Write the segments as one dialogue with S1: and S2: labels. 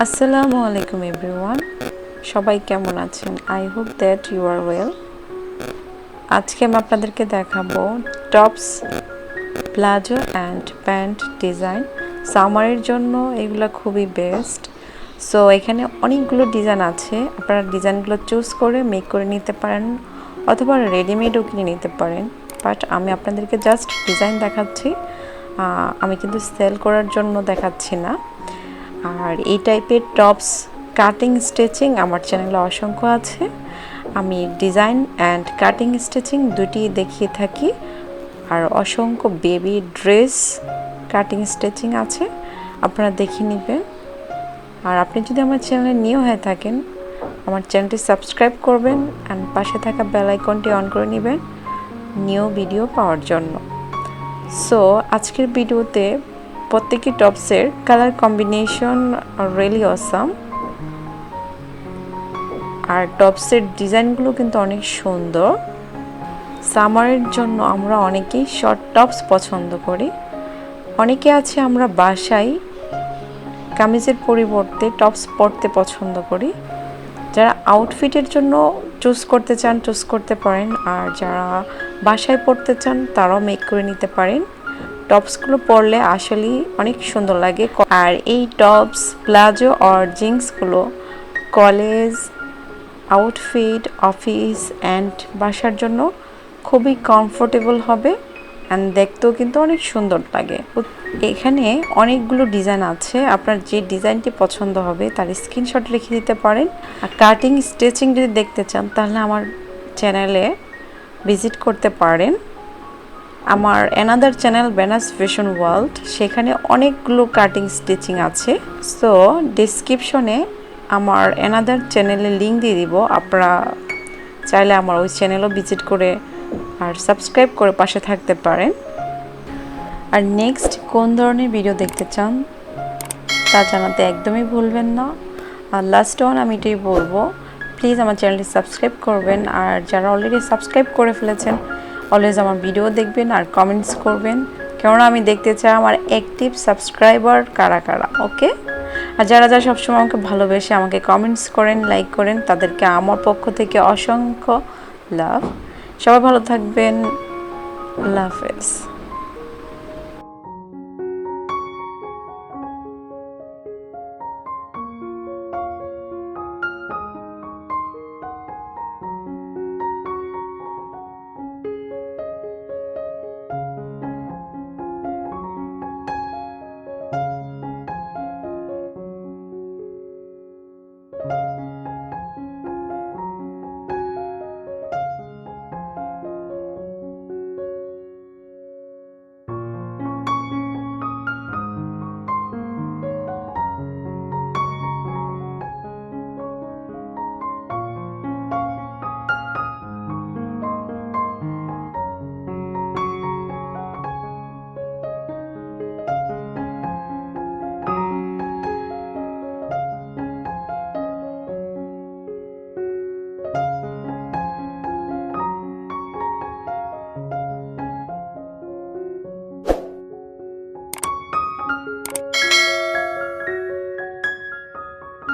S1: আসসালামু আলাইকুম এভরিওয়ান, সবাই কেমন আছেন? I hope that you are well. আজকে আমি আপনাদেরকে দেখাবো tops, palazzo and pant design. সামারের জন্য এগুলো খুবই বেস্ট। সো এখানে অনেকগুলো ডিজাইন আছে, আপনারা ডিজাইনগুলো চুজ করে মেক করে নিতে পারেন অথবা রেডিমেডও কিনে নিতে পারেন। বাট আমি আপনাদেরকে জাস্ট ডিজাইন দেখাচ্ছি, আমি কিন্তু সেল করার জন্য দেখাচ্ছি না। আর এই টাইপের টপস কাটিং স্টিচিং আমার চ্যানেলে অসংখ্য আছে। আমি ডিজাইন অ্যান্ড কাটিং স্টিচিং দুটি দেখিয়ে থাকি, আর অসংখ্য বেবি ড্রেস কাটিং স্টিচিং আছে, আপনারা দেখে নেবেন। আর আপনি যদি আমার চ্যানেলে নিউ হয়ে থাকেন, আমার চ্যানেলটি সাবস্ক্রাইব করবেন অ্যান্ড পাশে থাকা বেল আইকনটি অন করে নেবেন নিউ ভিডিও পাওয়ার জন্য। সো আজকের ভিডিওতে প্রত্যেকটি টপসের কালার কম্বিনেশন রিয়েলি অসাম, আর টপসের ডিজাইনগুলো কিন্তু অনেক সুন্দর। সামারের জন্য আমরা অনেকেই শর্ট টপস পছন্দ করি, অনেকে আছে আমরা বাসায় কামিজের পরিবর্তে টপস পরতে পছন্দ করি। যারা আউটফিটের জন্য চুজ করতে চান চুজ করতে পারেন, আর যারা বাসায় পরতে চান তারাও মেক করে নিতে পারেন। টপসগুলো পরলে আসলেই অনেক সুন্দর লাগে। আর এই টপস, প্লাজো আর জিন্সগুলো কলেজ, আউটফিট, অফিস অ্যান্ড বাসার জন্য খুবই কমফোর্টেবল হবে অ্যান্ড দেখতেও কিন্তু অনেক সুন্দর লাগে। এখানে অনেকগুলো ডিজাইন আছে, আপনার যে ডিজাইনটি পছন্দ হবে তার স্ক্রিনশট রেখে দিতে পারেন। আর কাটিং স্টিচিং যদি দেখতে চান তাহলে আমার চ্যানেলে ভিজিট করতে পারেন। আমার অ্যানাদার চ্যানেল বেনাস ফ্যাশন ওয়ার্ল্ড, সেখানে অনেকগুলো কাটিং স্টিচিং আছে। সো ডেসক্রিপশনে আমার অ্যানাদার চ্যানেলের লিঙ্ক দিয়ে দিব, আপনারা চাইলে আমার ওই চ্যানেলও ভিজিট করে আর সাবস্ক্রাইব করে পাশে থাকতে পারেন। আর নেক্সট কোন ধরনের ভিডিও দেখতে চান তা জানাতে একদমই ভুলবেন না। আর লাস্ট ওয়ান আমি এটাই বলবো, প্লিজ আমার চ্যানেলটি সাবস্ক্রাইব করবেন। আর যারা অলরেডি সাবস্ক্রাইব করে ফেলেছেন, অলওয়েজ আমার ভিডিও দেখবেন আর কমেন্টস করবেন, কেননা আমি দেখতে চাই আমার অ্যাক্টিভ সাবস্ক্রাইবার কারা কারা। ওকে? আর যারা যারা সবসময় আমাকে ভালোবেসে আমাকে কমেন্টস করেন, লাইক করেন, তাদেরকে আমার পক্ষ থেকে অসংখ্য লাভ। সবাই ভালো থাকবেন, আল্লাহ হাফেজ।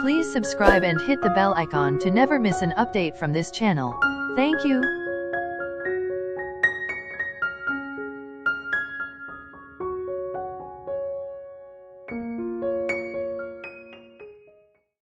S2: Please subscribe and hit the bell icon to never miss an update from this channel. Thank you.